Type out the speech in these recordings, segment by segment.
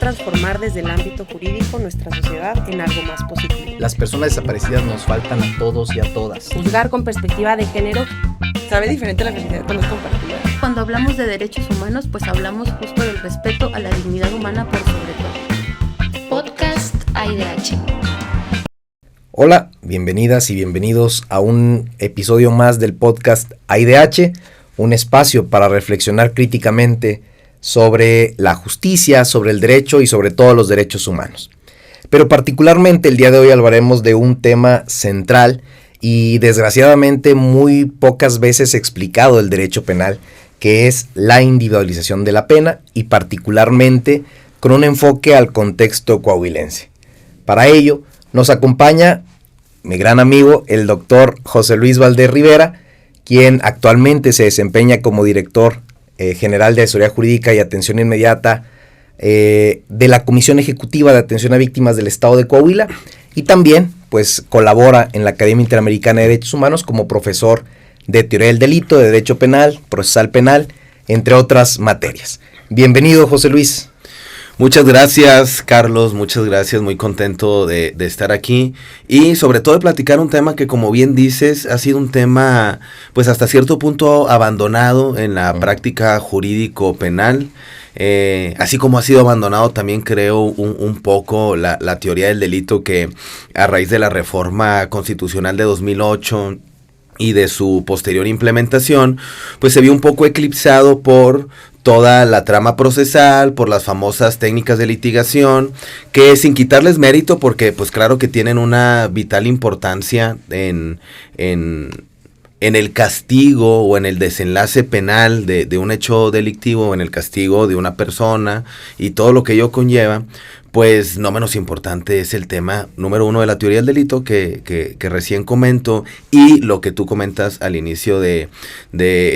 transformar desde el ámbito jurídico nuestra sociedad en algo más positivo. Las personas desaparecidas nos faltan a todos y a todas. Juzgar con perspectiva de género. Sabe diferente la felicidad cuando es compartida. Cuando hablamos de derechos humanos, pues hablamos justo del respeto a la dignidad humana por sobre todo. Podcast AIDH. Hola, bienvenidas y bienvenidos a un episodio más del podcast AIDH, un espacio para reflexionar críticamente sobre la justicia, sobre el derecho y sobre todos los derechos humanos. Pero particularmente el día de hoy hablaremos de un tema central y desgraciadamente muy pocas veces explicado del derecho penal, que es la individualización de la pena y particularmente con un enfoque al contexto coahuilense. Para ello nos acompaña mi gran amigo, el doctor José Luis Valdés Rivera, quien actualmente se desempeña como director general de Asesoría Jurídica y Atención Inmediata de la Comisión Ejecutiva de Atención a Víctimas del Estado de Coahuila y también pues colabora en la Academia Interamericana de Derechos Humanos como profesor de Teoría del Delito, de Derecho Penal, Procesal Penal, entre otras materias. Bienvenido, José Luis. Muchas gracias, Carlos, muchas gracias, muy contento de estar aquí y sobre todo de platicar un tema que, como bien dices, ha sido un tema pues hasta cierto punto abandonado en la práctica jurídico-penal, así como ha sido abandonado también creo un poco la teoría del delito, que a raíz de la reforma constitucional de 2008 y de su posterior implementación, pues se vio un poco eclipsado por toda la trama procesal, por las famosas técnicas de litigación, que sin quitarles mérito, porque pues claro que tienen una vital importancia en el castigo o en el desenlace penal de un hecho delictivo, en el castigo de una persona y todo lo que ello conlleva, pues no menos importante es el tema número uno de la teoría del delito que recién comento y lo que tú comentas al inicio de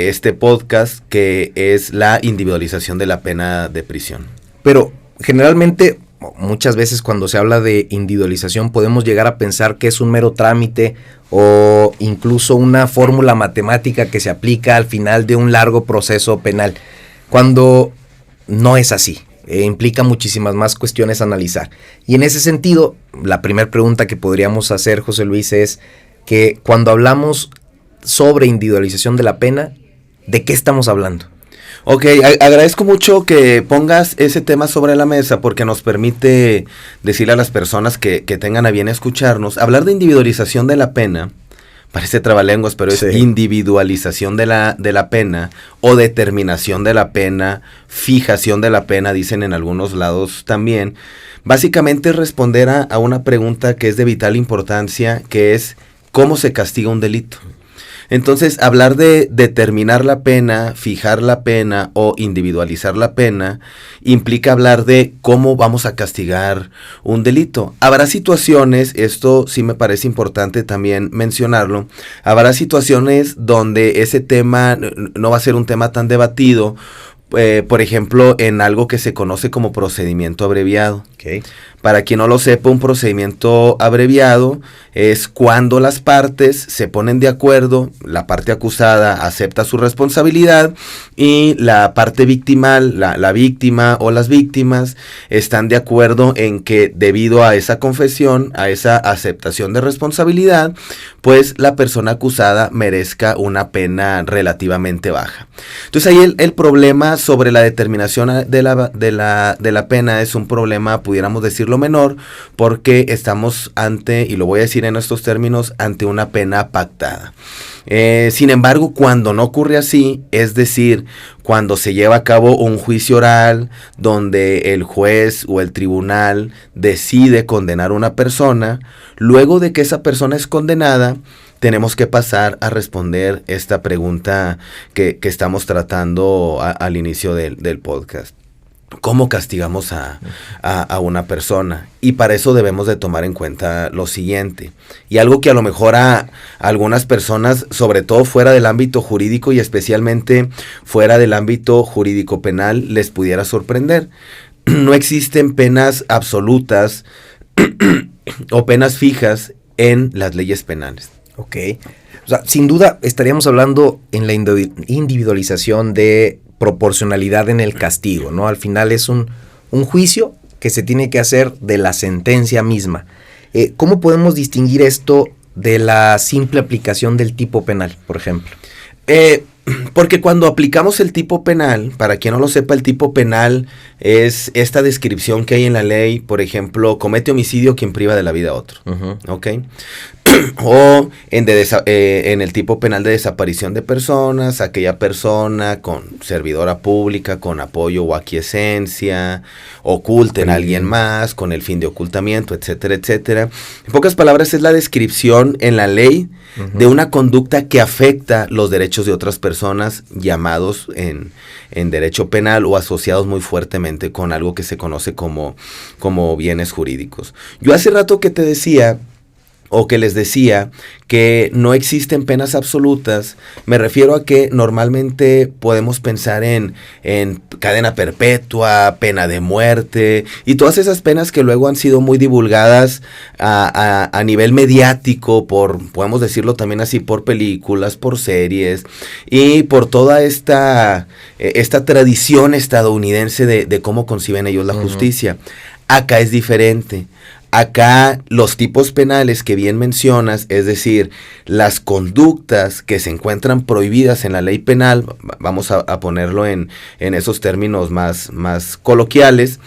este podcast, que es la individualización de la pena de prisión. Pero generalmente, muchas veces cuando se habla de individualización podemos llegar a pensar que es un mero trámite o incluso una fórmula matemática que se aplica al final de un largo proceso penal, cuando no es así. Implica muchísimas más cuestiones a analizar. Y en ese sentido, la primera pregunta que podríamos hacer, José Luis, es que cuando hablamos sobre individualización de la pena, ¿de qué estamos hablando? Ok, agradezco mucho que pongas ese tema sobre la mesa porque nos permite decirle a las personas que tengan a bien escucharnos, hablar de individualización de la pena. Parece trabalenguas, pero es individualización de la pena o determinación de la pena, fijación de la pena, dicen en algunos lados también. Básicamente es responder a una pregunta que es de vital importancia, que es ¿cómo se castiga un delito? Entonces, hablar de determinar la pena, fijar la pena o individualizar la pena implica hablar de cómo vamos a castigar un delito. Habrá situaciones, esto sí me parece importante también mencionarlo, habrá situaciones donde ese tema no va a ser un tema tan debatido, por ejemplo, en algo que se conoce como procedimiento abreviado. Okay. Para quien no lo sepa, un procedimiento abreviado es cuando las partes se ponen de acuerdo, la parte acusada acepta su responsabilidad y la parte victimal, la víctima o las víctimas están de acuerdo en que debido a esa confesión, a esa aceptación de responsabilidad, pues la persona acusada merezca una pena relativamente baja. Entonces ahí el problema sobre la determinación de la pena es un problema, pudiéramos decirlo, menor, porque estamos ante, y lo voy a decir en estos términos, ante una pena pactada. Sin embargo, cuando no ocurre así, es decir, cuando se lleva a cabo un juicio oral donde el juez o el tribunal decide condenar a una persona, luego de que esa persona es condenada, tenemos que pasar a responder esta pregunta que estamos tratando al inicio del podcast. ¿Cómo castigamos a una persona? Y para eso debemos de tomar en cuenta lo siguiente. Y algo que a lo mejor a algunas personas, sobre todo fuera del ámbito jurídico y especialmente fuera del ámbito jurídico penal, les pudiera sorprender. No existen penas absolutas o penas fijas en las leyes penales. Ok. O sea, sin duda estaríamos hablando en la individualización de proporcionalidad en el castigo, ¿no? Al final es un juicio que se tiene que hacer de la sentencia misma. ¿Cómo podemos distinguir esto de la simple aplicación del tipo penal, por ejemplo? Porque cuando aplicamos el tipo penal, para quien no lo sepa, el tipo penal es esta descripción que hay en la ley, por ejemplo, comete homicidio quien priva de la vida a otro, ¿ok? O en el tipo penal de desaparición de personas, aquella persona con servidora pública, con apoyo o aquiescencia, oculten a alguien más con el fin de ocultamiento, etcétera, etcétera. En pocas palabras, es la descripción en la ley de una conducta que afecta los derechos de otras personas, llamados en derecho penal o asociados muy fuertemente con algo que se conoce como bienes jurídicos. Yo hace rato que te decía, o que les decía, que no existen penas absolutas, me refiero a que normalmente podemos pensar en cadena perpetua, pena de muerte, y todas esas penas que luego han sido muy divulgadas a nivel mediático, podemos decirlo también así, por películas, por series, y por toda esta tradición estadounidense de cómo conciben ellos la justicia. Acá es diferente. Acá los tipos penales que bien mencionas, es decir, las conductas que se encuentran prohibidas en la ley penal, vamos a ponerlo en esos términos más coloquiales,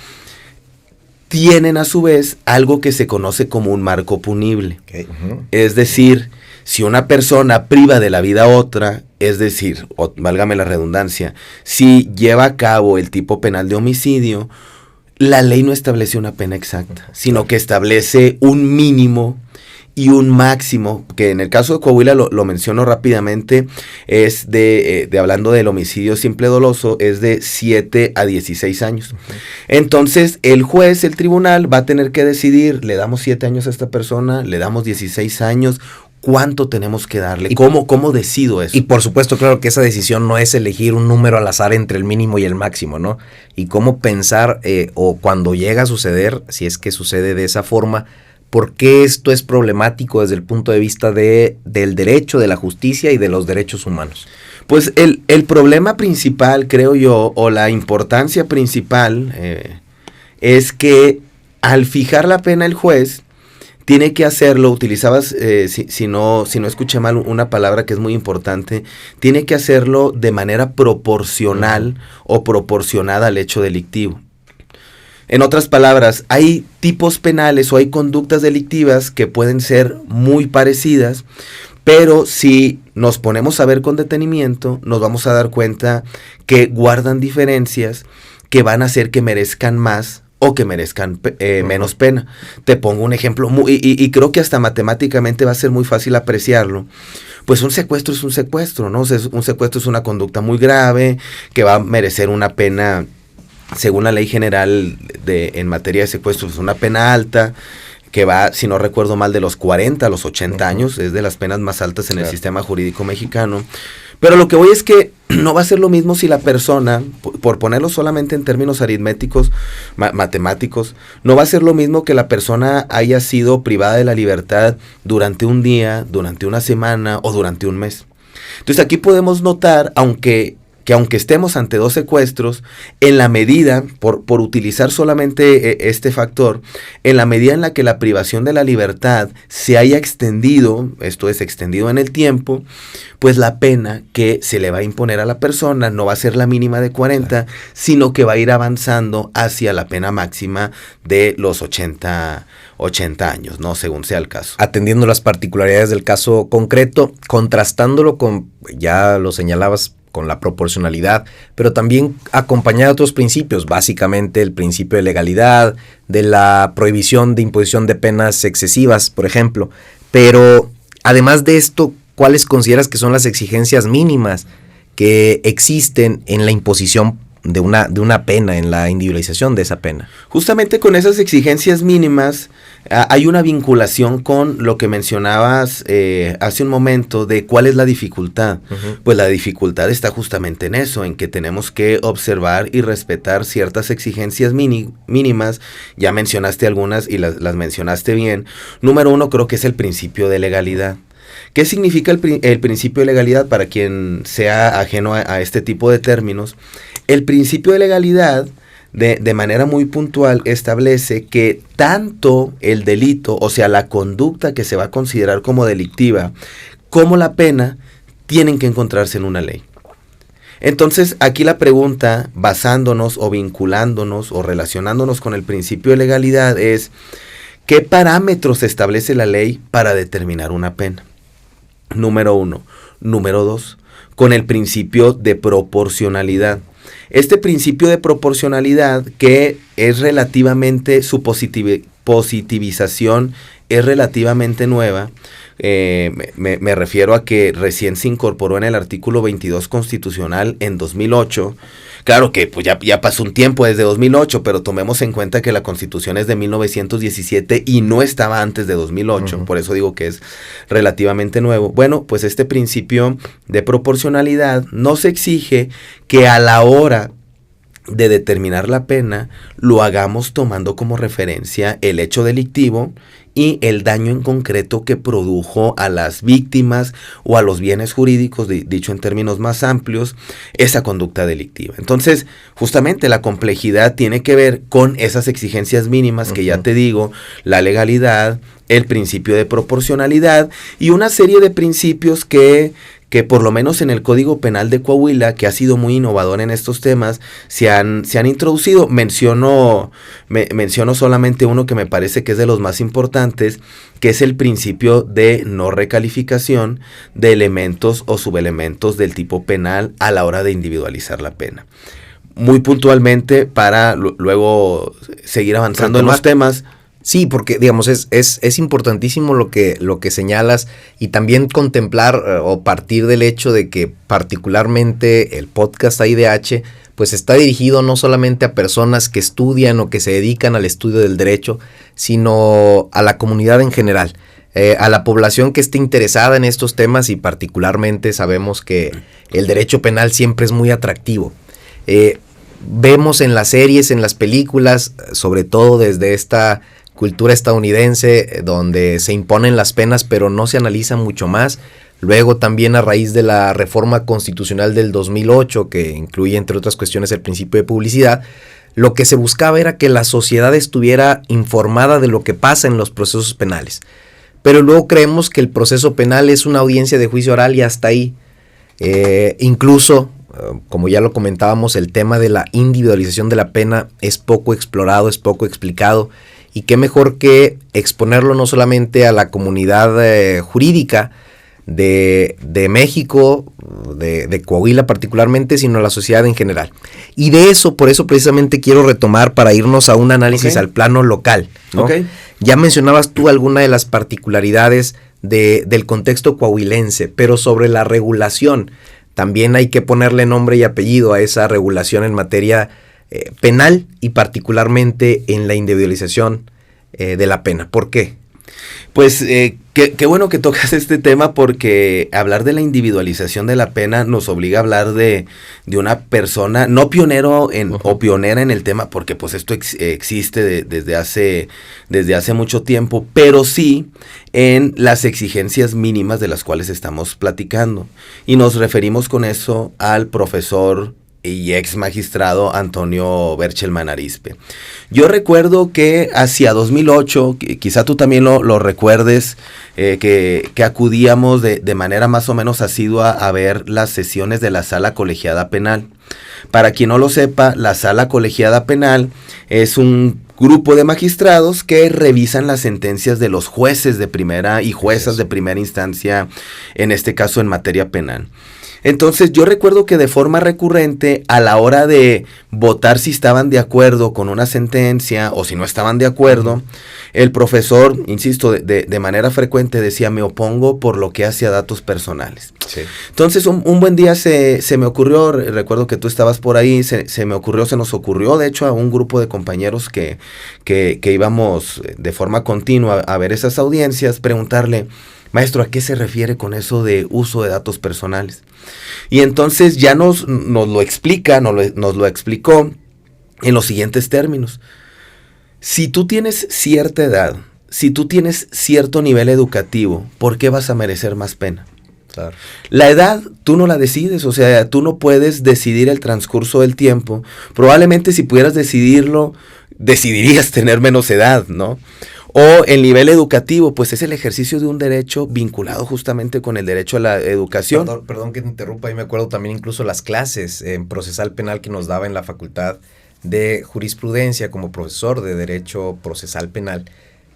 tienen a su vez algo que se conoce como un marco punible. Okay. Es decir, si una persona priva de la vida a otra, es decir, válgame la redundancia, si lleva a cabo el tipo penal de homicidio, la ley no establece una pena exacta, sino que establece un mínimo y un máximo, que en el caso de Coahuila lo menciono rápidamente, es hablando del homicidio simple doloso, es de 7 a 16 años. Entonces, el juez, el tribunal, va a tener que decidir, le damos 7 años a esta persona, le damos 16 años, ¿cuánto tenemos que darle? ¿Cómo decido eso? Y por supuesto, claro que esa decisión no es elegir un número al azar entre el mínimo y el máximo, ¿no? Y cómo pensar, o cuando llega a suceder, si es que sucede de esa forma, ¿por qué esto es problemático desde el punto de vista del derecho, de la justicia y de los derechos humanos? Pues el problema principal, creo yo, o la importancia principal, es que al fijar la pena el juez, tiene que hacerlo, utilizabas, si no escuché mal una palabra que es muy importante, tiene que hacerlo de manera proporcional o proporcionada al hecho delictivo. En otras palabras, hay tipos penales o hay conductas delictivas que pueden ser muy parecidas, pero si nos ponemos a ver con detenimiento, nos vamos a dar cuenta que guardan diferencias que van a hacer que merezcan más o que merezcan menos pena. Te pongo un ejemplo, y creo que hasta matemáticamente va a ser muy fácil apreciarlo. Pues un secuestro es un secuestro, ¿no? O sea, un secuestro es una conducta muy grave, que va a merecer una pena, según la ley general en materia de secuestros, es una pena alta, que va, si no recuerdo mal, de los 40 a los 80 años, es de las penas más altas en el sistema jurídico mexicano. Pero lo que voy es que no va a ser lo mismo si la persona, por ponerlo solamente en términos aritméticos, matemáticos, no va a ser lo mismo que la persona haya sido privada de la libertad durante un día, durante una semana o durante un mes. Entonces aquí podemos notar, aunque estemos ante dos secuestros, en la medida, por utilizar solamente este factor, en la medida en la que la privación de la libertad se haya extendido, esto es, extendido en el tiempo, pues la pena que se le va a imponer a la persona no va a ser la mínima de 40, sino que va a ir avanzando hacia la pena máxima de los 80 años, ¿no? Según sea el caso. Atendiendo las particularidades del caso concreto, contrastándolo con, ya lo señalabas, con la proporcionalidad, pero también acompañada de otros principios, básicamente el principio de legalidad, de la prohibición de imposición de penas excesivas, por ejemplo. Pero además de esto, ¿cuáles consideras que son las exigencias mínimas que existen en la imposición de una pena, en la individualización de esa pena? Justamente con esas exigencias mínimas hay una vinculación con lo que mencionabas hace un momento de cuál es la dificultad. Pues la dificultad está justamente en eso, en que tenemos que observar y respetar ciertas exigencias mínimas. Ya mencionaste algunas y las mencionaste bien. Número 1, creo que es el principio de legalidad. ¿Qué significa el principio de legalidad para quien sea ajeno a este tipo de términos? El principio de legalidad de manera muy puntual establece que tanto el delito, o sea, la conducta que se va a considerar como delictiva, como la pena, tienen que encontrarse en una ley. Entonces, aquí la pregunta, basándonos o vinculándonos o relacionándonos con el principio de legalidad, es ¿qué parámetros establece la ley para determinar una pena? Número 1. Número 2, con el principio de proporcionalidad. Este principio de proporcionalidad, que es relativamente, su positivización es relativamente nueva, me refiero a que recién se incorporó en el artículo 22 constitucional en 2008. Claro que pues ya pasó un tiempo desde 2008, pero tomemos en cuenta que la Constitución es de 1917 y no estaba antes de 2008, por eso digo que es relativamente nuevo. Bueno, pues este principio de proporcionalidad nos exige que a la hora de determinar la pena, lo hagamos tomando como referencia el hecho delictivo y el daño en concreto que produjo a las víctimas o a los bienes jurídicos, dicho en términos más amplios, esa conducta delictiva. Entonces, justamente la complejidad tiene que ver con esas exigencias mínimas que ya te digo, la legalidad, el principio de proporcionalidad y una serie de principios que por lo menos en el Código Penal de Coahuila, que ha sido muy innovador en estos temas, se han introducido. Menciono solamente uno que me parece que es de los más importantes, que es el principio de no recalificación de elementos o subelementos del tipo penal a la hora de individualizar la pena. Muy puntualmente, para luego seguir avanzando en los temas. Sí, porque digamos es importantísimo lo que señalas y también contemplar o partir del hecho de que particularmente el podcast AIDH pues está dirigido no solamente a personas que estudian o que se dedican al estudio del derecho, sino a la comunidad en general, a la población que esté interesada en estos temas y particularmente sabemos que el derecho penal siempre es muy atractivo. Vemos en las series, en las películas, sobre todo desde esta cultura estadounidense donde se imponen las penas pero no se analiza mucho más. Luego también a raíz de la reforma constitucional del 2008 que incluye entre otras cuestiones el principio de publicidad, lo que se buscaba era que la sociedad estuviera informada de lo que pasa en los procesos penales. Pero luego creemos que el proceso penal es una audiencia de juicio oral y hasta ahí. Incluso, como ya lo comentábamos, el tema de la individualización de la pena es poco explorado, es poco explicado. Y qué mejor que exponerlo no solamente a la comunidad jurídica de México, de Coahuila particularmente, sino a la sociedad en general. Y por eso precisamente quiero retomar para irnos a un análisis al plano local, ¿no? Ya mencionabas tú alguna de las particularidades del contexto coahuilense, pero sobre la regulación, también hay que ponerle nombre y apellido a esa regulación en materia penal y particularmente en la individualización de la pena. ¿Por qué? Pues qué bueno que tocas este tema porque hablar de la individualización de la pena nos obliga a hablar de una persona, no pionero o pionera en el tema, porque pues esto existe desde hace mucho tiempo, pero sí en las exigencias mínimas de las cuales estamos platicando. Y nos referimos con eso al profesor y ex magistrado Antonio Berchelman Arizpe. Yo recuerdo que hacia 2008, quizá tú también lo recuerdes, que acudíamos de manera más o menos asidua a ver las sesiones de la Sala Colegiada Penal. Para quien no lo sepa, la Sala Colegiada Penal es un grupo de magistrados que revisan las sentencias de los jueces de primera y juezas de primera instancia, en este caso en materia penal. Entonces yo recuerdo que de forma recurrente a la hora de votar si estaban de acuerdo con una sentencia o si no estaban de acuerdo, el profesor, insisto, de manera frecuente decía: me opongo por lo que hace a datos personales. Sí. Entonces un buen día se me ocurrió, recuerdo que tú estabas por ahí, se nos ocurrió de hecho a un grupo de compañeros que íbamos de forma continua a ver esas audiencias, preguntarle: maestro, ¿a qué se refiere con eso de uso de datos personales? Y entonces ya nos lo explicó en los siguientes términos. Si tú tienes cierta edad, si tú tienes cierto nivel educativo, ¿por qué vas a merecer más pena? Claro. La edad tú no la decides, o sea, tú no puedes decidir el transcurso del tiempo. Probablemente si pudieras decidirlo, decidirías tener menos edad, ¿no? O el nivel educativo, pues es el ejercicio de un derecho vinculado justamente con el derecho a la educación. Perdón que te interrumpa, y me acuerdo también incluso las clases en procesal penal que nos daba en la facultad de jurisprudencia como profesor de derecho procesal penal.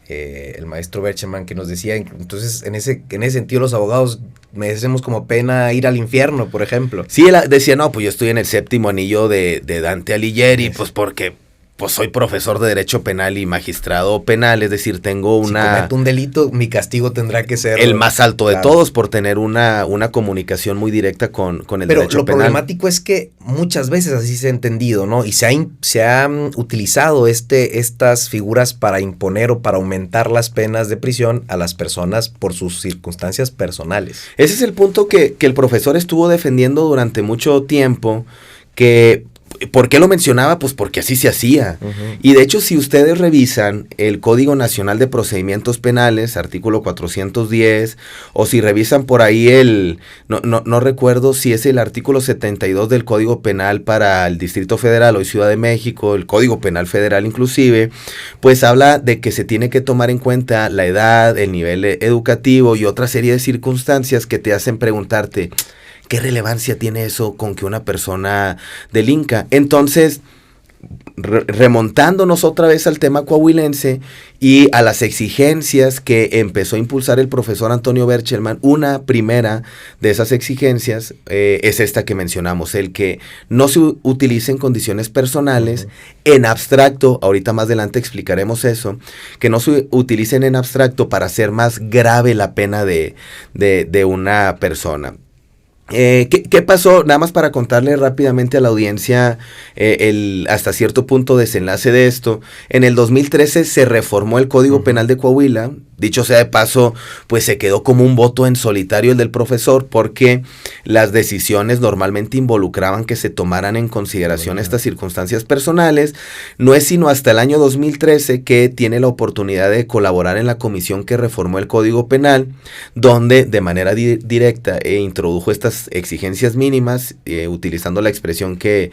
El maestro Bercherman, que nos decía, entonces en ese sentido los abogados merecemos como pena ir al infierno, por ejemplo. Sí, él decía, no, pues yo estoy en el séptimo anillo de Dante Alighieri, pues porque pues soy profesor de Derecho Penal y magistrado penal, es decir, tengo Si cometo un delito, mi castigo tendrá que ser el más alto de claro. todos por tener una comunicación muy directa con el Pero derecho lo penal. problemático es que muchas veces así se ha entendido, ¿no? Y se ha utilizado estas figuras para imponer o para aumentar las penas de prisión a las personas por sus circunstancias personales. Ese es el punto que el profesor estuvo defendiendo durante mucho tiempo, que ¿por qué lo mencionaba? Pues porque así se hacía. Uh-huh. Y de hecho, si ustedes revisan el Código Nacional de Procedimientos Penales, artículo 410, o si revisan por ahí no recuerdo si es el artículo 72 del Código Penal para el Distrito Federal o Ciudad de México, el Código Penal Federal inclusive, pues habla de que se tiene que tomar en cuenta la edad, el nivel educativo y otra serie de circunstancias que te hacen preguntarte, ¿qué relevancia tiene eso con que una persona delinca? Entonces, remontándonos otra vez al tema coahuilense y a las exigencias que empezó a impulsar el profesor Antonio Bercherman, una primera de esas exigencias es esta que mencionamos, el que no se utilice en condiciones personales, en abstracto, ahorita más adelante explicaremos eso, que no se utilicen en abstracto para hacer más grave la pena de una persona. ¿Qué pasó? Nada más para contarle rápidamente a la audiencia el hasta cierto punto desenlace de esto. En el 2013 se reformó el Código Penal de Coahuila. Dicho sea de paso, pues se quedó como un voto en solitario el del profesor, porque las decisiones normalmente involucraban que se tomaran en consideración estas circunstancias personales. No es sino hasta el año 2013 que tiene la oportunidad de colaborar en la comisión que reformó el Código Penal, donde de manera directa introdujo estas exigencias mínimas, utilizando la expresión que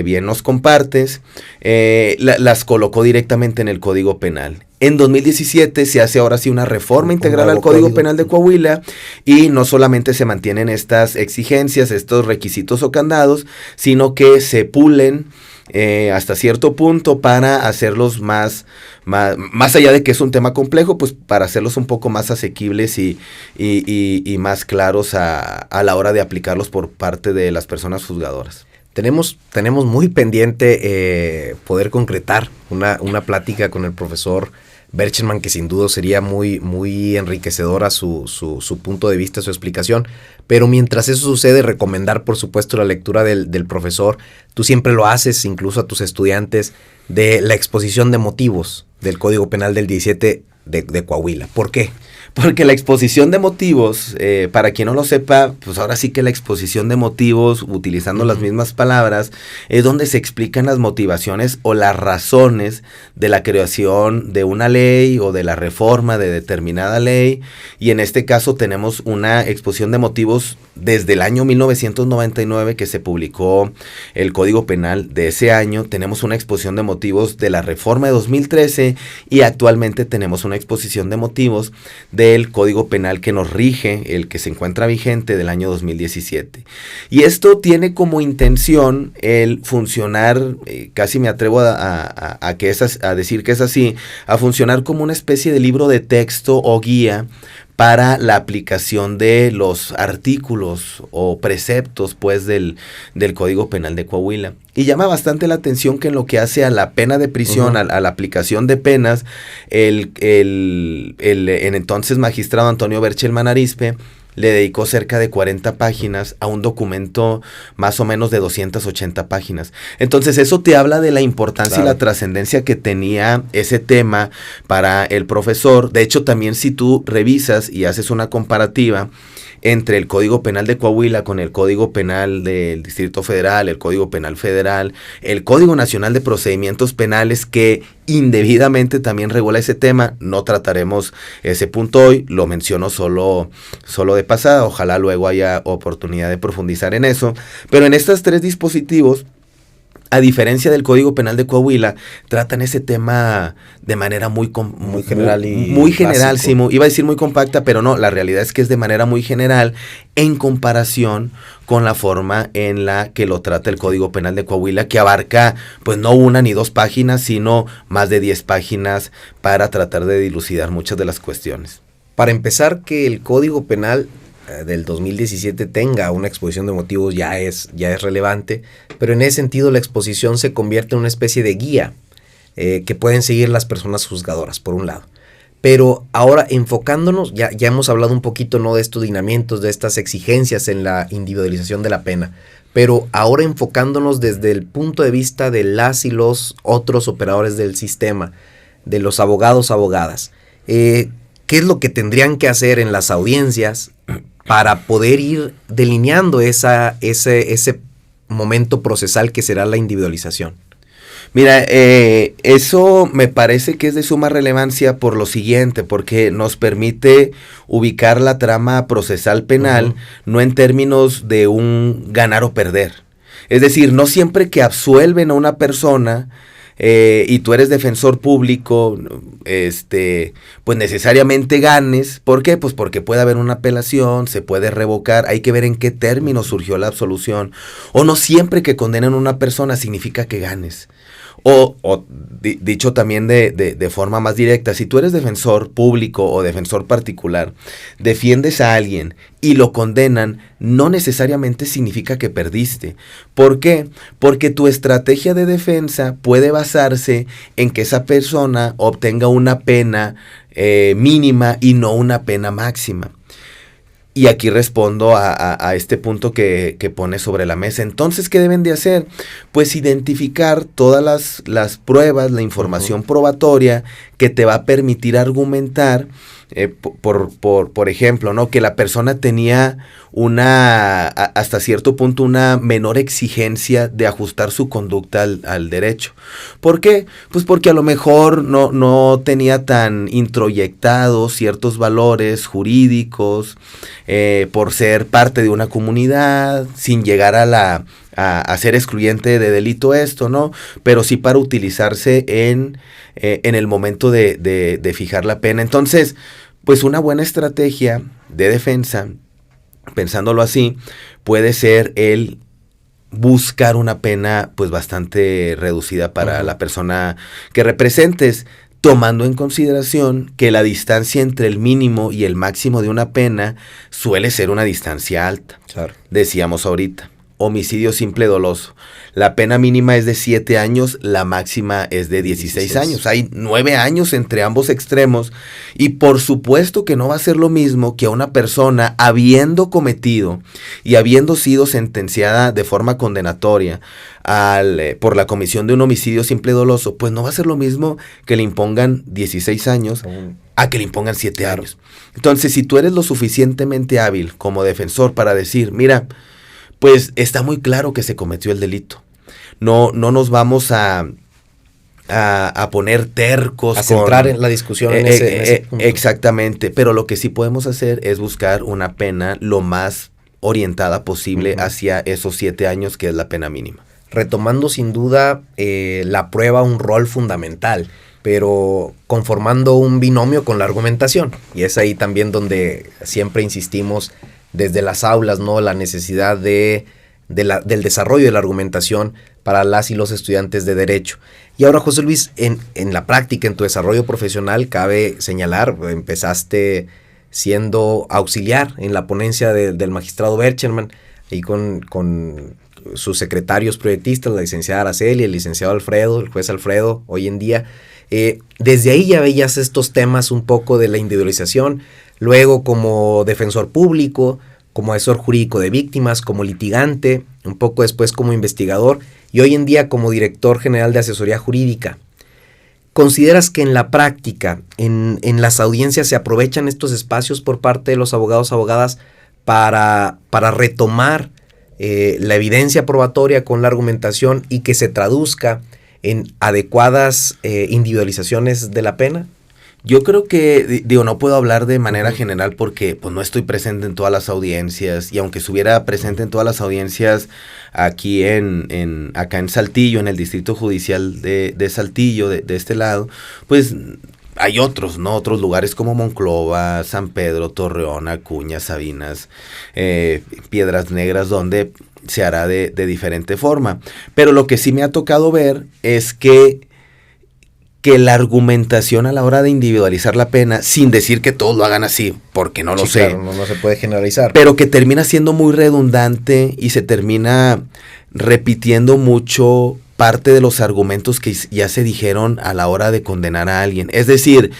bien nos compartes, las colocó directamente en el Código Penal. En 2017 se hace ahora sí una reforma integral al Código Penal de Coahuila y no solamente se mantienen estas exigencias, estos requisitos o candados, sino que se pulen hasta cierto punto para hacerlos más allá de que es un tema complejo, pues para hacerlos un poco más asequibles y más claros a la hora de aplicarlos por parte de las personas juzgadoras. Tenemos muy pendiente poder concretar una plática con el profesor Bercherman, que sin duda sería muy, muy enriquecedora su punto de vista, su explicación. Pero mientras eso sucede, recomendar por supuesto la lectura del profesor. Tú siempre lo haces, incluso a tus estudiantes, de la exposición de motivos del Código Penal del 17 de Coahuila. ¿Por qué? Porque la exposición de motivos, para quien no lo sepa, pues ahora sí que la exposición de motivos, utilizando las mismas palabras, es donde se explican las motivaciones o las razones de la creación de una ley o de la reforma de determinada ley. Y en este caso tenemos una exposición de motivos desde el año 1999 que se publicó el Código Penal de ese año. Tenemos una exposición de motivos de la reforma de 2013 y actualmente tenemos una exposición de motivos del Código Penal que nos rige, el que se encuentra vigente del año 2017. Y esto tiene como intención el funcionar, casi me atrevo a decir que es así, a funcionar como una especie de libro de texto o guía para la aplicación de los artículos o preceptos pues del Código Penal de Coahuila. Y llama bastante la atención que en lo que hace a la pena de prisión, a la aplicación de penas, el entonces magistrado Antonio Bercherman Arizpe le dedicó cerca de 40 páginas a un documento más o menos de 280 páginas. Entonces eso te habla de la importancia y la trascendencia que tenía ese tema para el profesor. De hecho, también si tú revisas y haces una comparativa, entre el Código Penal de Coahuila con el Código Penal del Distrito Federal, el Código Penal Federal, el Código Nacional de Procedimientos Penales que indebidamente también regula ese tema. No trataremos ese punto hoy, lo menciono solo de pasada, ojalá luego haya oportunidad de profundizar en eso, pero en estos 3 dispositivos, a diferencia del Código Penal de Coahuila, tratan ese tema de manera muy general, sí, iba a decir muy compacta, pero no, la realidad es que es de manera muy general en comparación con la forma en la que lo trata el Código Penal de Coahuila, que abarca pues no 1 ni 2 páginas, sino más de 10 páginas para tratar de dilucidar muchas de las cuestiones. Para empezar, que el Código Penal del 2017 tenga una exposición de motivos ya es relevante, pero en ese sentido la exposición se convierte en una especie de guía que pueden seguir las personas juzgadoras, por un lado. Pero ahora enfocándonos, ya hemos hablado un poquito, ¿no?, de estos lineamientos, de estas exigencias en la individualización de la pena, pero ahora enfocándonos desde el punto de vista de las y los otros operadores del sistema, de los abogados, abogadas, ¿qué es lo que tendrían que hacer en las audiencias para poder ir delineando ese momento procesal que será la individualización? Mira, eso me parece que es de suma relevancia por lo siguiente, porque nos permite ubicar la trama procesal penal no en términos de un ganar o perder. Es decir, no siempre que absuelven a una persona y tú eres defensor público, pues necesariamente ganes. ¿Por qué? Pues porque puede haber una apelación, se puede revocar, hay que ver en qué términos surgió la absolución. O no siempre que condenen a una persona significa que ganes. O dicho también de forma más directa, si tú eres defensor público o defensor particular, defiendes a alguien y lo condenan, no necesariamente significa que perdiste. ¿Por qué? Porque tu estrategia de defensa puede basarse en que esa persona obtenga una pena mínima y no una pena máxima. Y aquí respondo a este punto que pone sobre la mesa. Entonces, ¿qué deben de hacer? Pues identificar todas las pruebas, la información probatoria que te va a permitir argumentar, por ejemplo, ¿no?, que la persona tenía hasta cierto punto una menor exigencia de ajustar su conducta al derecho. ¿Por qué? Pues porque a lo mejor no tenía tan introyectados ciertos valores jurídicos, por ser parte de una comunidad, sin llegar a ser excluyente de delito esto, ¿no? Pero sí para utilizarse en el momento de fijar la pena. Entonces, pues una buena estrategia de defensa, pensándolo así, puede ser el buscar una pena pues bastante reducida para la persona que representes, tomando en consideración que la distancia entre el mínimo y el máximo de una pena suele ser una distancia alta. Claro. Decíamos ahorita, homicidio simple doloso. La pena mínima es de 7 años, la máxima es de 16 años. Hay 9 años entre ambos extremos y por supuesto que no va a ser lo mismo que a una persona habiendo cometido y habiendo sido sentenciada de forma condenatoria por la comisión de un homicidio simple doloso, pues no va a ser lo mismo que le impongan 16 años a que le impongan 7 años. Entonces, si tú eres lo suficientemente hábil como defensor para decir, mira, pues está muy claro que se cometió el delito. No nos vamos a poner tercos. A centrar en la discusión en ese punto. Exactamente, pero lo que sí podemos hacer es buscar una pena lo más orientada posible hacia esos 7 años, que es la pena mínima. Retomando sin duda la prueba un rol fundamental, pero conformando un binomio con la argumentación. Y es ahí también donde siempre insistimos desde las aulas, ¿no?, la necesidad del desarrollo de la argumentación para las y los estudiantes de Derecho. Y ahora, José Luis, en la práctica, en tu desarrollo profesional, cabe señalar, empezaste siendo auxiliar en la ponencia del magistrado Bercherman, y con sus secretarios proyectistas, la licenciada Araceli, el licenciado Alfredo, el juez Alfredo, hoy en día. Desde ahí ya veías estos temas un poco de la individualización. Luego como defensor público, como asesor jurídico de víctimas, como litigante, un poco después como investigador y hoy en día como director general de asesoría jurídica. ¿Consideras que en la práctica, en las audiencias, se aprovechan estos espacios por parte de los abogados, abogadas, para retomar la evidencia probatoria con la argumentación y que se traduzca en adecuadas individualizaciones de la pena? Yo creo que, no puedo hablar de manera general porque pues no estoy presente en todas las audiencias, y aunque estuviera presente en todas las audiencias aquí acá en Saltillo, en el Distrito Judicial de Saltillo, de este lado, pues hay otros lugares como Monclova, San Pedro, Torreón, Acuña, Sabinas, Piedras Negras, donde se hará de diferente forma. Pero lo que sí me ha tocado ver es que la argumentación a la hora de individualizar la pena, sin decir que todos lo hagan así, porque no lo sé. Claro, no se puede generalizar. Pero que termina siendo muy redundante y se termina repitiendo mucho parte de los argumentos que ya se dijeron a la hora de condenar a alguien. Es decir,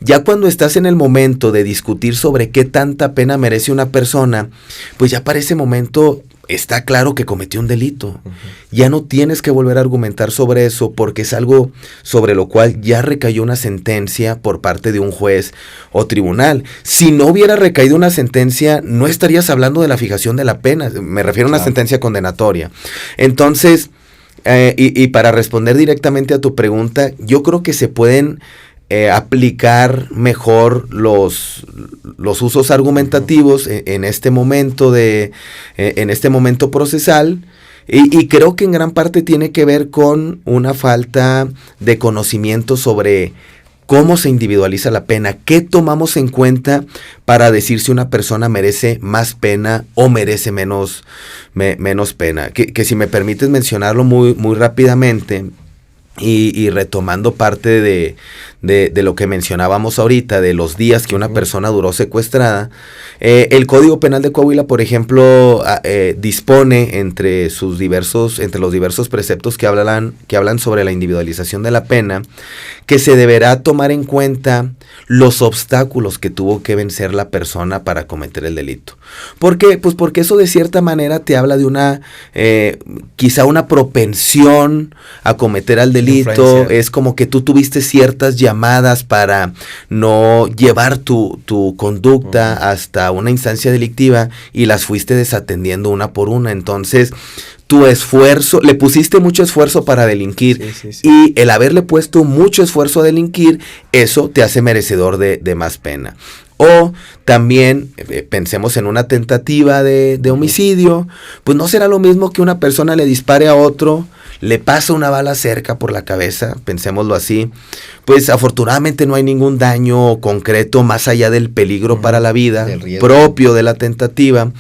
ya cuando estás en el momento de discutir sobre qué tanta pena merece una persona, pues ya para ese momento está claro que cometió un delito. Uh-huh. Ya no tienes que volver a argumentar sobre eso porque es algo sobre lo cual ya recayó una sentencia por parte de un juez o tribunal. Si no hubiera recaído una sentencia, no estarías hablando de la fijación de la pena. Me refiero a una sentencia condenatoria. Entonces, y para responder directamente a tu pregunta, yo creo que se pueden aplicar mejor los usos argumentativos en este momento procesal, y creo que en gran parte tiene que ver con una falta de conocimiento sobre cómo se individualiza la pena, qué tomamos en cuenta para decir si una persona merece más pena o merece menos pena. Que si me permites mencionarlo muy, muy rápidamente, y retomando parte de lo que mencionábamos ahorita, de los días que una persona duró secuestrada, el Código Penal de Coahuila, por ejemplo, dispone entre los diversos preceptos que hablan sobre la individualización de la pena, que se deberá tomar en cuenta los obstáculos que tuvo que vencer la persona para cometer el delito. ¿Por qué? Pues porque eso de cierta manera te habla de quizá una propensión a cometer el delito. Es como que tú tuviste ciertas llamadas para no llevar tu conducta hasta una instancia delictiva y las fuiste desatendiendo una por una. Entonces, tu esfuerzo, le pusiste mucho esfuerzo para delinquir, sí. Y el haberle puesto mucho esfuerzo a delinquir, eso te hace merecedor de más pena. O también pensemos en una tentativa de homicidio, pues no será lo mismo que una persona le dispare a otro, le pasa una bala cerca por la cabeza, pensémoslo así, pues afortunadamente no hay ningún daño concreto más allá del peligro para la vida propio de la tentativa,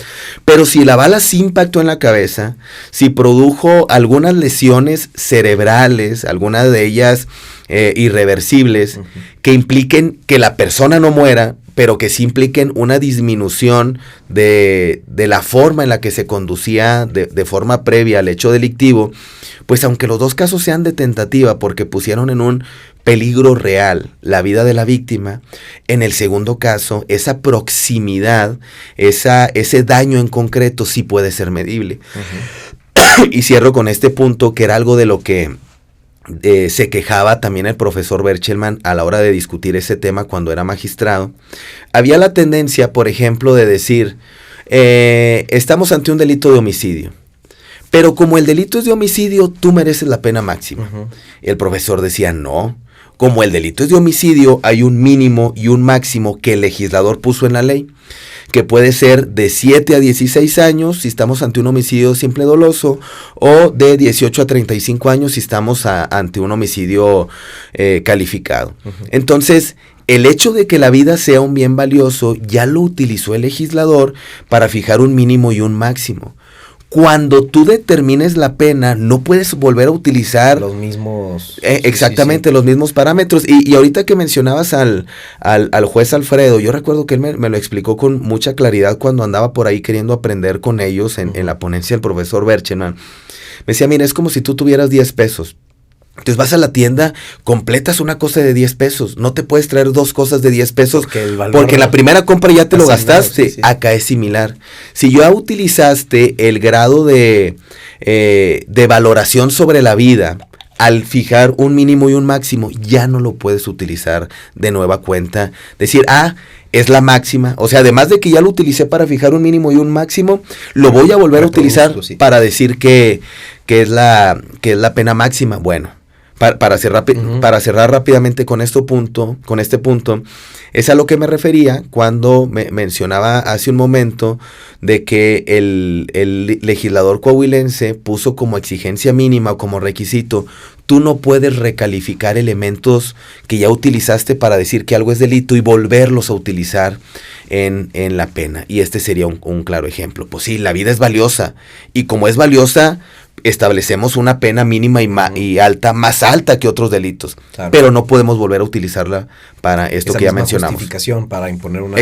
pero si la bala sí impactó en la cabeza, si produjo algunas lesiones cerebrales, algunas de ellas irreversibles, que impliquen que la persona no muera, pero que sí impliquen una disminución de la forma en la que se conducía de forma previa al hecho delictivo, pues aunque los dos casos sean de tentativa porque pusieron en un peligro real la vida de la víctima, en el segundo caso, esa proximidad, ese daño en concreto sí puede ser medible. Uh-huh. Y cierro con este punto, que era algo de lo que se quejaba también el profesor Berchelman a la hora de discutir ese tema cuando era magistrado. Había la tendencia, por ejemplo, de decir, estamos ante un delito de homicidio, pero como el delito es de homicidio, tú mereces la pena máxima. Uh-huh. El profesor decía, no, como el delito es de homicidio, hay un mínimo y un máximo que el legislador puso en la ley, que puede ser de 7 a 16 años si estamos ante un homicidio simple doloso, o de 18 a 35 años si estamos ante un homicidio calificado. Uh-huh. Entonces, el hecho de que la vida sea un bien valioso ya lo utilizó el legislador para fijar un mínimo y un máximo. Cuando tú determines la pena, no puedes volver a utilizar los mismos... exactamente, sí. Los mismos parámetros. Y ahorita que mencionabas al juez Alfredo, yo recuerdo que él me lo explicó con mucha claridad cuando andaba por ahí queriendo aprender con ellos en la ponencia del profesor Berchelman. Me decía, mira, es como si tú tuvieras 10 pesos. Entonces vas a la tienda, completas una cosa de 10 pesos. No te puedes traer dos cosas de 10 pesos porque en la primera compra ya te lo gastaste. Sí. Acá es similar. Si ya utilizaste el grado de valoración sobre la vida al fijar un mínimo y un máximo, ya no lo puedes utilizar de nueva cuenta. Decir, es la máxima. O sea, además de que ya lo utilicé para fijar un mínimo y un máximo, lo voy a volver a utilizar para decir que es la pena máxima. Bueno, para cerrar rápidamente con este punto, es a lo que me refería cuando me mencionaba hace un momento de que el legislador coahuilense puso como exigencia mínima o como requisito: tú no puedes recalificar elementos que ya utilizaste para decir que algo es delito y volverlos a utilizar en la pena. Y este sería un claro ejemplo. Pues sí, la vida es valiosa, y como es valiosa, establecemos una pena mínima y alta, más alta que otros delitos, claro, pero no podemos volver a utilizarla para esto que ya mencionamos. Justificación para imponer una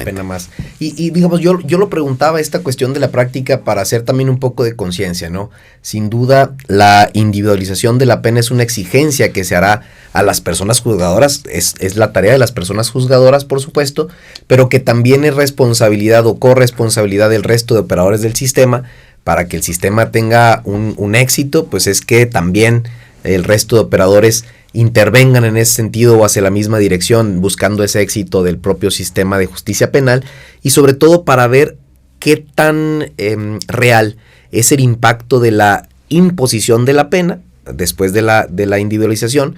pena más. Y digamos, yo lo preguntaba, esta cuestión de la práctica, para hacer también un poco de conciencia, ¿no? Sin duda, la individualización de la pena es una exigencia que se hará a las personas juzgadoras, es la tarea de las personas juzgadoras, por supuesto, pero que también es responsabilidad o corresponsabilidad del resto de operadores del sistema. Para que el sistema tenga un éxito, pues es que también el resto de operadores intervengan en ese sentido o hacia la misma dirección, buscando ese éxito del propio sistema de justicia penal, y sobre todo para ver qué tan real es el impacto de la imposición de la pena después de la individualización,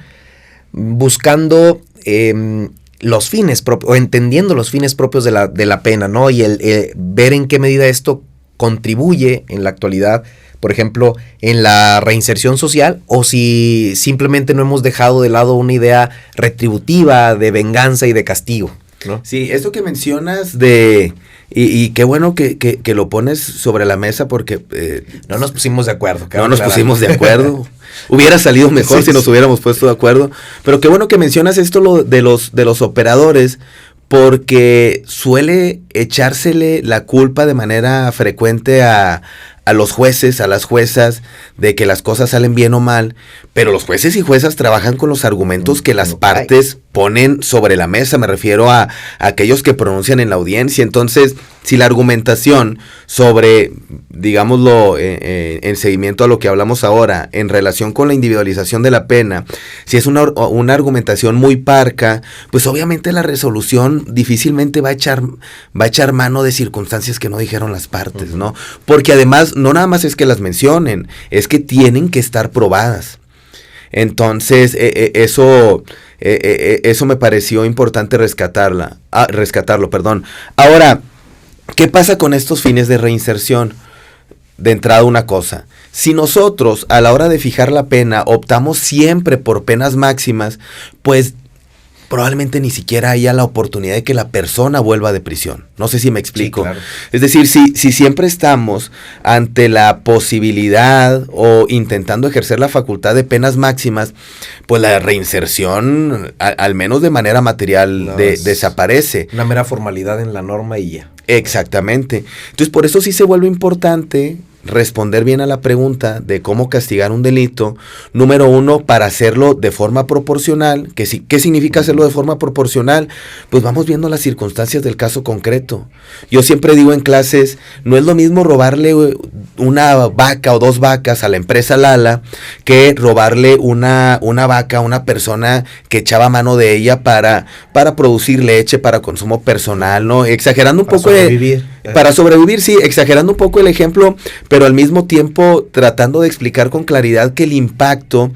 buscando los fines propios, o entendiendo los fines propios de la pena, ¿no? Y el ver en qué medida esto contribuye en la actualidad, por ejemplo, en la reinserción social, o si simplemente no hemos dejado de lado una idea retributiva de venganza y de castigo, ¿no? Sí, esto que mencionas y qué bueno que lo pones sobre la mesa, porque no nos pusimos de acuerdo. Pusimos de acuerdo. Hubiera salido mejor si nos hubiéramos puesto de acuerdo. Pero qué bueno que mencionas esto de los operadores, porque suele echársele la culpa de manera frecuente a los jueces, a las juezas, de que las cosas salen bien o mal, pero los jueces y juezas trabajan con los argumentos que las partes ponen sobre la mesa. Me refiero a aquellos que pronuncian en la audiencia. Entonces, si la argumentación sobre, digámoslo, en seguimiento a lo que hablamos ahora, en relación con la individualización de la pena, si es una argumentación muy parca, pues obviamente la resolución difícilmente va a echar mano de circunstancias que no dijeron las partes, ¿no? Porque además, no nada más es que las mencionen, es que tienen que estar probadas. Entonces, eso me pareció importante rescatarlo. Ahora, ¿qué pasa con estos fines de reinserción? De entrada, una cosa: si nosotros a la hora de fijar la pena optamos siempre por penas máximas, pues probablemente ni siquiera haya la oportunidad de que la persona vuelva de prisión. No sé si me explico. Sí, claro. Es decir, si siempre estamos ante la posibilidad o intentando ejercer la facultad de penas máximas, pues la reinserción, al menos de manera material, desaparece. Una mera formalidad en la norma y ya. Exactamente. Entonces, por eso sí se vuelve importante responder bien a la pregunta de cómo castigar un delito. Número uno, para hacerlo de forma proporcional. ¿Qué significa hacerlo de forma proporcional? Pues vamos viendo las circunstancias del caso concreto. Yo siempre digo en clases, no es lo mismo robarle una vaca o 2 vacas a la empresa Lala que robarle una vaca a una persona que echaba mano de ella para producir leche para consumo personal, ¿no? Exagerando un poco para sobrevivir, sí, exagerando un poco el ejemplo, pero al mismo tiempo tratando de explicar con claridad que el impacto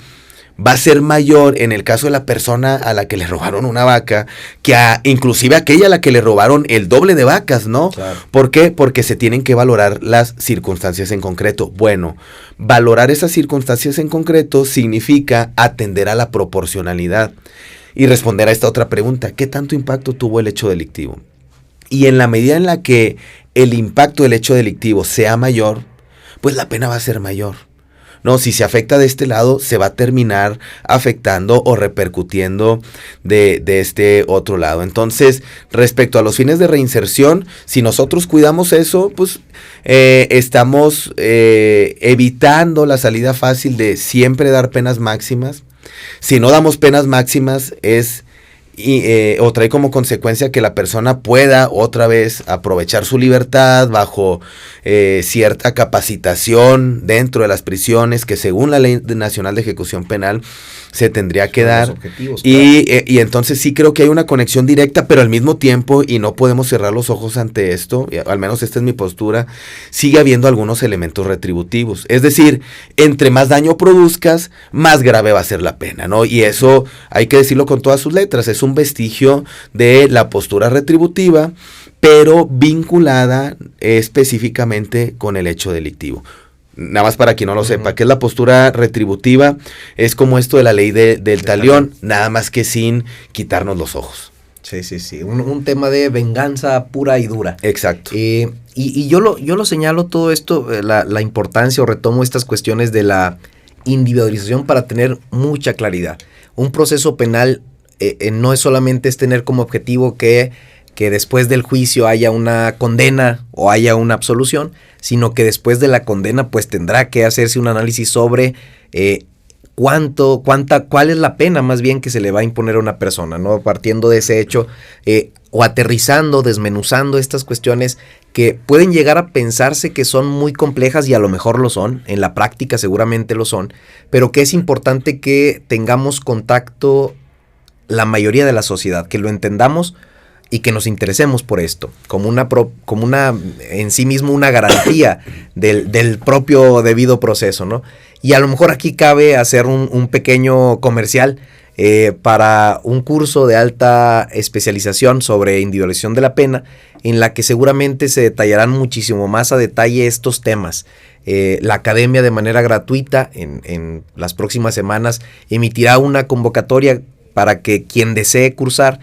va a ser mayor en el caso de la persona a la que le robaron una vaca que inclusive aquella a la que le robaron el doble de vacas, ¿no? Claro. ¿Por qué? Porque se tienen que valorar las circunstancias en concreto. Bueno, valorar esas circunstancias en concreto significa atender a la proporcionalidad y responder a esta otra pregunta: ¿qué tanto impacto tuvo el hecho delictivo? Y en la medida en la que el impacto del hecho delictivo sea mayor, pues la pena va a ser mayor. No, si se afecta de este lado, se va a terminar afectando o repercutiendo de este otro lado. Entonces, respecto a los fines de reinserción, si nosotros cuidamos eso, pues estamos evitando la salida fácil de siempre dar penas máximas. Si no damos penas máximas, es o trae como consecuencia que la persona pueda otra vez aprovechar su libertad bajo cierta capacitación dentro de las prisiones que según la Ley Nacional de Ejecución Penal se tendría que dar. Y entonces sí creo que hay una conexión directa, pero al mismo tiempo, y no podemos cerrar los ojos ante esto, al menos esta es mi postura, sigue habiendo algunos elementos retributivos. Es decir, entre más daño produzcas, más grave va a ser la pena, ¿no? Y eso hay que decirlo con todas sus letras, es un vestigio de la postura retributiva, pero vinculada específicamente con el hecho delictivo. Nada más para quien no lo sepa, ¿qué es la postura retributiva? Es como esto de la ley del talión, nada más que sin quitarnos los ojos. Sí. Un tema de venganza pura y dura. Exacto. Y yo lo señalo todo esto, la importancia, o retomo estas cuestiones de la individualización para tener mucha claridad. Un proceso penal no es solamente tener como objetivo que después del juicio haya una condena o haya una absolución, sino que después de la condena pues tendrá que hacerse un análisis sobre cuál es la pena más bien que se le va a imponer a una persona, ¿no? Partiendo de ese hecho o aterrizando, desmenuzando estas cuestiones que pueden llegar a pensarse que son muy complejas y a lo mejor lo son, en la práctica seguramente lo son, pero que es importante que tengamos contacto la mayoría de la sociedad, que lo entendamos y que nos interesemos por esto, como una en sí mismo una garantía del propio debido proceso, ¿no? Y a lo mejor aquí cabe hacer un pequeño comercial para un curso de alta especialización sobre individualización de la pena, en la que seguramente se detallarán muchísimo más a detalle estos temas. La academia de manera gratuita en las próximas semanas emitirá una convocatoria para que quien desee cursar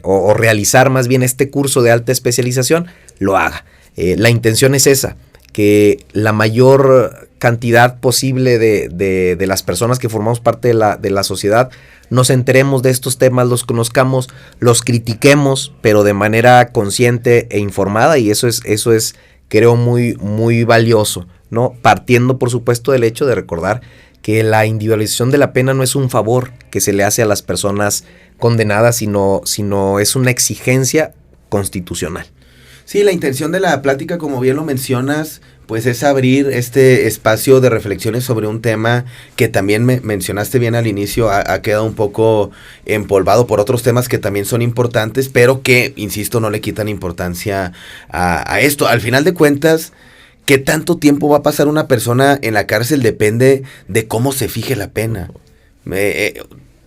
o realizar más bien este curso de alta especialización lo haga. La intención es esa, que la mayor cantidad posible de las personas que formamos parte de la sociedad nos enteremos de estos temas, los conozcamos, los critiquemos, pero de manera consciente e informada, y eso es creo muy, muy valioso, ¿no? Partiendo por supuesto del hecho de recordar que la individualización de la pena no es un favor que se le hace a las personas condenadas, sino es una exigencia constitucional. Sí, la intención de la plática, como bien lo mencionas, pues es abrir este espacio de reflexiones sobre un tema que también mencionaste bien al inicio, ha quedado un poco empolvado por otros temas que también son importantes, pero que, insisto, no le quitan importancia a esto. Al final de cuentas, ¿qué tanto tiempo va a pasar una persona en la cárcel? Depende de cómo se fije la pena.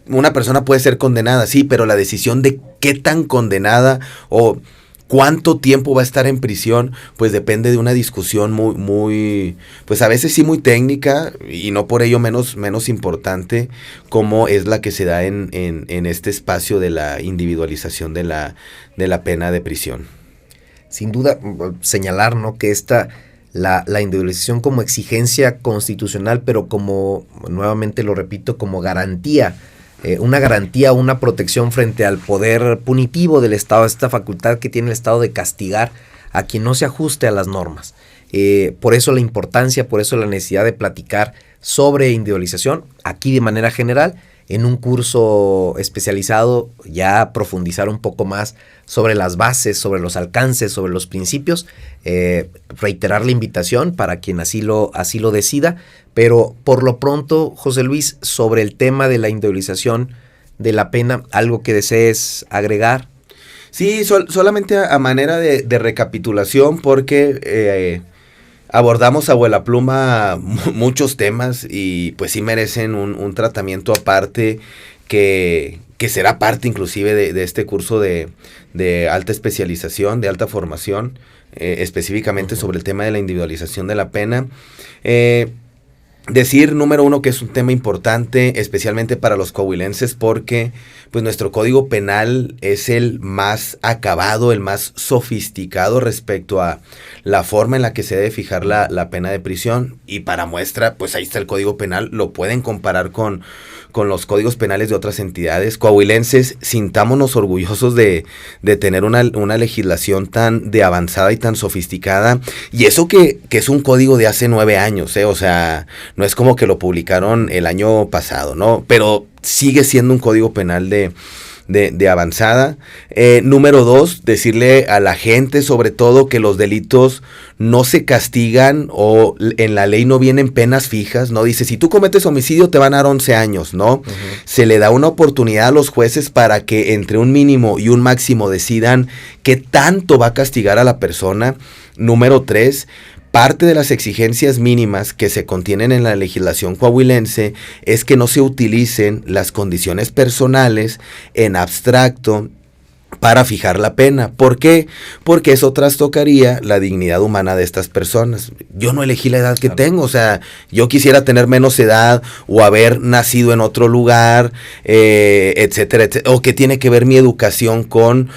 Una persona puede ser condenada, sí, pero la decisión de qué tan condenada o cuánto tiempo va a estar en prisión, pues depende de una discusión muy, pues a veces sí muy técnica y no por ello menos importante, como es la que se da en este espacio de la individualización de la pena de prisión. Sin duda, señalar, ¿no?, que la individualización como exigencia constitucional, pero como, nuevamente lo repito, como garantía, una garantía, una protección frente al poder punitivo del Estado, esta facultad que tiene el Estado de castigar a quien no se ajuste a las normas. Por eso la importancia, por eso la necesidad de platicar sobre individualización, aquí de manera general, en un curso especializado, ya profundizar un poco más sobre las bases, sobre los alcances, sobre los principios, reiterar la invitación para quien así lo decida, pero por lo pronto, José Luis, sobre el tema de la individualización de la pena, ¿algo que desees agregar? Sí, solamente a manera de recapitulación, porque abordamos a vuela pluma muchos temas y pues sí merecen un tratamiento aparte que será parte inclusive de este curso de alta especialización, de alta formación, específicamente sobre el tema de la individualización de la pena. Decir, número uno, que es un tema importante, especialmente para los coahuilenses, porque pues nuestro Código Penal es el más acabado, el más sofisticado respecto a la forma en la que se debe fijar la pena de prisión. Y para muestra, pues ahí está el Código Penal, lo pueden comparar con los códigos penales de otras entidades. Coahuilenses, sintámonos orgullosos de tener una legislación tan de avanzada y tan sofisticada, y eso que es un código de hace 9 años, o sea, no es como que lo publicaron el año pasado, ¿no? Pero sigue siendo un código penal de de avanzada. Número 2, decirle a la gente sobre todo que los delitos no se castigan o en la ley no vienen penas fijas, no dice si tú cometes homicidio te van a dar 11 años, ¿no? Se le da una oportunidad a los jueces para que entre un mínimo y un máximo decidan qué tanto va a castigar a la persona. Número 3, parte de las exigencias mínimas que se contienen en la legislación coahuilense es que no se utilicen las condiciones personales en abstracto para fijar la pena. ¿Por qué? Porque eso trastocaría la dignidad humana de estas personas. Yo no elegí la edad que tengo, o sea, yo quisiera tener menos edad o haber nacido en otro lugar, etcétera, etcétera. O que tiene que ver mi educación con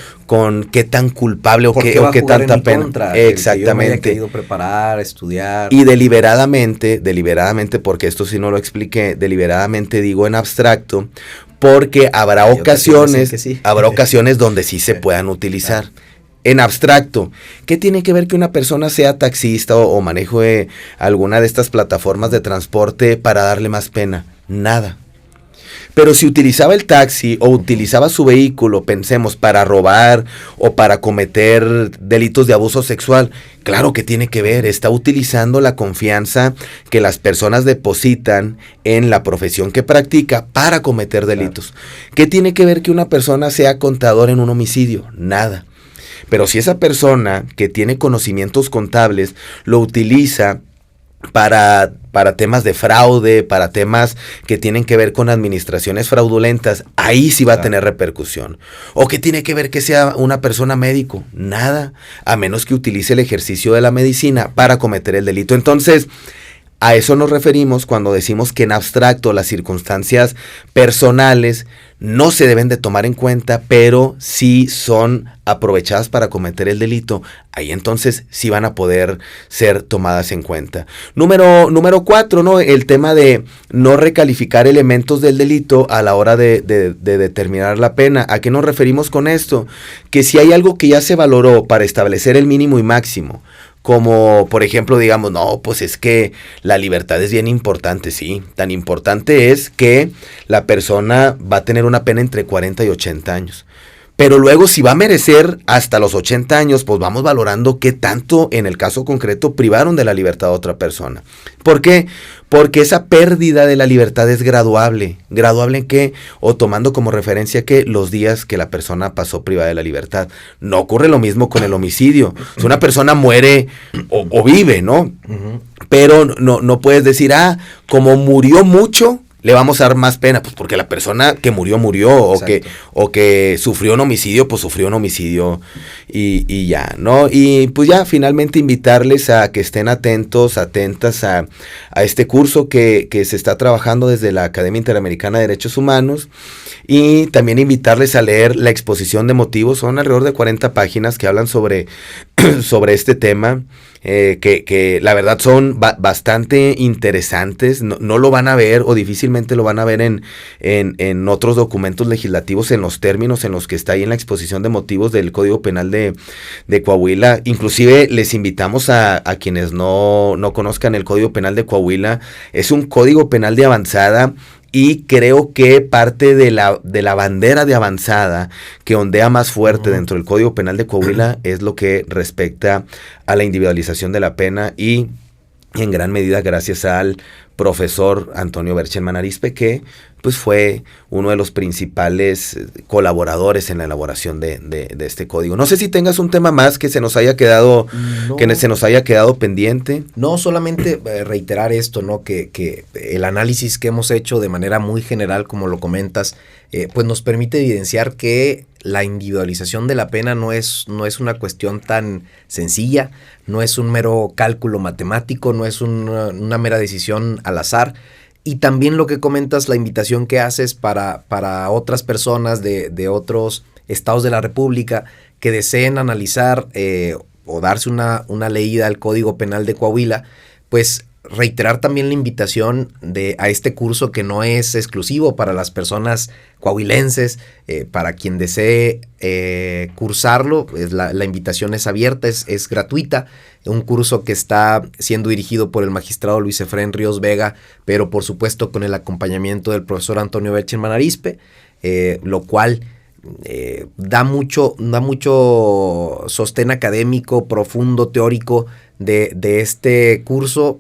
qué tan culpable o qué tanta pena. Contra, exactamente. Que yo me haya querido preparar, estudiar. Y deliberadamente, porque esto sí no lo expliqué, deliberadamente digo en abstracto, porque habrá ocasiones donde sí se puedan utilizar. En abstracto, ¿qué tiene que ver que una persona sea taxista o maneje alguna de estas plataformas de transporte para darle más pena? Nada. Pero si utilizaba el taxi o utilizaba su vehículo, pensemos, para robar o para cometer delitos de abuso sexual, claro que tiene que ver, está utilizando la confianza que las personas depositan en la profesión que practica para cometer delitos. ¿Qué tiene que ver que una persona sea contador en un homicidio? Nada. Pero si esa persona que tiene conocimientos contables lo utiliza para temas de fraude, para temas que tienen que ver con administraciones fraudulentas, ahí sí va a tener repercusión. ¿O qué tiene que ver que sea una persona médico? Nada, a menos que utilice el ejercicio de la medicina para cometer el delito. Entonces, a eso nos referimos cuando decimos que en abstracto las circunstancias personales no se deben de tomar en cuenta, pero sí son aprovechadas para cometer el delito. Ahí entonces sí van a poder ser tomadas en cuenta. Número 4, ¿no? El tema de no recalificar elementos del delito a la hora de determinar la pena. ¿A qué nos referimos con esto? Que si hay algo que ya se valoró para establecer el mínimo y máximo, como por ejemplo digamos, no, pues es que la libertad es bien importante, sí, tan importante es que la persona va a tener una pena entre 40 y 80 años. Pero luego si va a merecer hasta los 80 años, pues vamos valorando qué tanto en el caso concreto privaron de la libertad a otra persona. ¿Por qué? Porque esa pérdida de la libertad es graduable. ¿Graduable en qué? O tomando como referencia que los días que la persona pasó privada de la libertad. No ocurre lo mismo con el homicidio. Si una persona muere o vive, ¿no? Pero no puedes decir, como murió mucho, le vamos a dar más pena, pues porque la persona que murió, o que sufrió un homicidio, pues sufrió un homicidio y ya, ¿no? Y pues ya finalmente invitarles a que estén atentas a este curso que se está trabajando desde la Academia Interamericana de Derechos Humanos, y también invitarles a leer la exposición de motivos. Son alrededor de 40 páginas que hablan sobre este tema. Que la verdad son bastante interesantes, no lo van a ver o difícilmente lo van a ver en otros documentos legislativos en los términos en los que está ahí en la exposición de motivos del Código Penal de Coahuila. Inclusive les invitamos a quienes no conozcan el Código Penal de Coahuila. Es un Código Penal de avanzada. Y creo que parte de la bandera de avanzada que ondea más fuerte dentro del Código Penal de Coahuila es lo que respecta a la individualización de la pena, y en gran medida gracias al profesor Antonio Berchelman Arizpe, que pues fue uno de los principales colaboradores en la elaboración de este código. No sé si tengas un tema más que se nos haya quedado pendiente. No, solamente reiterar esto, ¿no? Que el análisis que hemos hecho de manera muy general, como lo comentas, pues nos permite evidenciar que la individualización de la pena no es una cuestión tan sencilla, no es un mero cálculo matemático, no es una mera decisión al azar. Y también lo que comentas, la invitación que haces para otras personas de otros estados de la República que deseen analizar o darse una leída al Código Penal de Coahuila, pues reiterar también la invitación a este curso, que no es exclusivo para las personas coahuilenses. Para quien desee cursarlo, la invitación es abierta, es gratuita. Un curso que está siendo dirigido por el magistrado Luis Efrén Ríos Vega, pero por supuesto con el acompañamiento del profesor Antonio Berchelman Arizpe, lo cual da mucho sostén académico, profundo, teórico de este curso,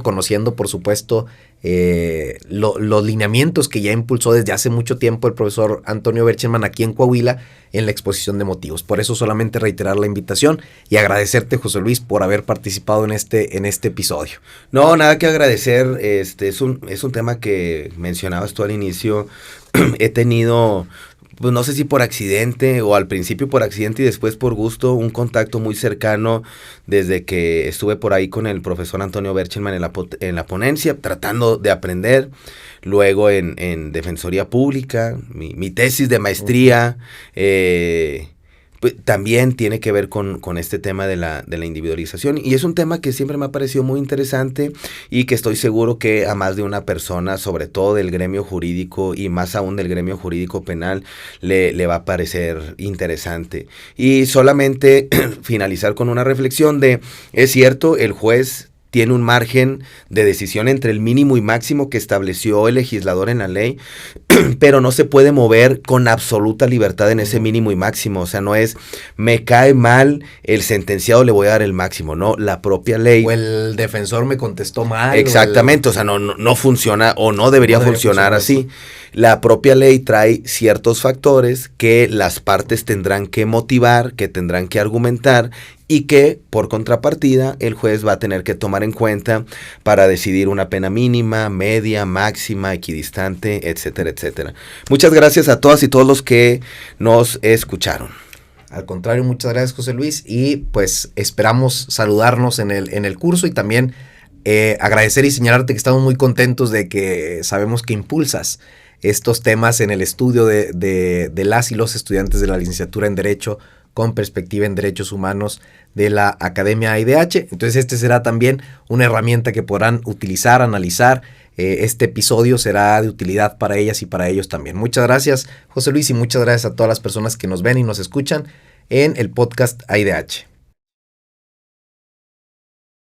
conociendo por supuesto los lineamientos que ya impulsó desde hace mucho tiempo el profesor Antonio Berchelman aquí en Coahuila en la exposición de motivos. Por eso solamente reiterar la invitación y agradecerte, José Luis, por haber participado en este episodio. No, nada que agradecer. Es un tema que mencionabas tú al inicio. He tenido, pues no sé si por accidente o al principio por accidente y después por gusto, un contacto muy cercano desde que estuve por ahí con el profesor Antonio Berchelman en la ponencia, tratando de aprender. Luego en Defensoría Pública, mi tesis de maestría, pues, también tiene que ver con este tema de la individualización, y es un tema que siempre me ha parecido muy interesante y que estoy seguro que a más de una persona, sobre todo del gremio jurídico y más aún del gremio jurídico penal, le va a parecer interesante. Y solamente finalizar con una reflexión es cierto, el juez tiene un margen de decisión entre el mínimo y máximo que estableció el legislador en la ley, pero no se puede mover con absoluta libertad en ese mínimo y máximo. O sea, no es, me cae mal el sentenciado, le voy a dar el máximo. No, la propia ley. O el defensor me contestó mal. Exactamente, o sea, no funciona o no debería funcionar así. La propia ley trae ciertos factores que las partes tendrán que motivar, que tendrán que argumentar, y que, por contrapartida, el juez va a tener que tomar en cuenta para decidir una pena mínima, media, máxima, equidistante, etcétera, etcétera. Muchas gracias a todas y todos los que nos escucharon. Al contrario, muchas gracias, José Luis, y pues esperamos saludarnos en el curso y también agradecer y señalarte que estamos muy contentos de que sabemos que impulsas estos temas en el estudio de las y los estudiantes de la licenciatura en Derecho con perspectiva en Derechos Humanos de la Academia IDH. Entonces este será también una herramienta que podrán utilizar, analizar. Este episodio será de utilidad para ellas y para ellos también. Muchas gracias, José Luis, y muchas gracias a todas las personas que nos ven y nos escuchan en el podcast IDH.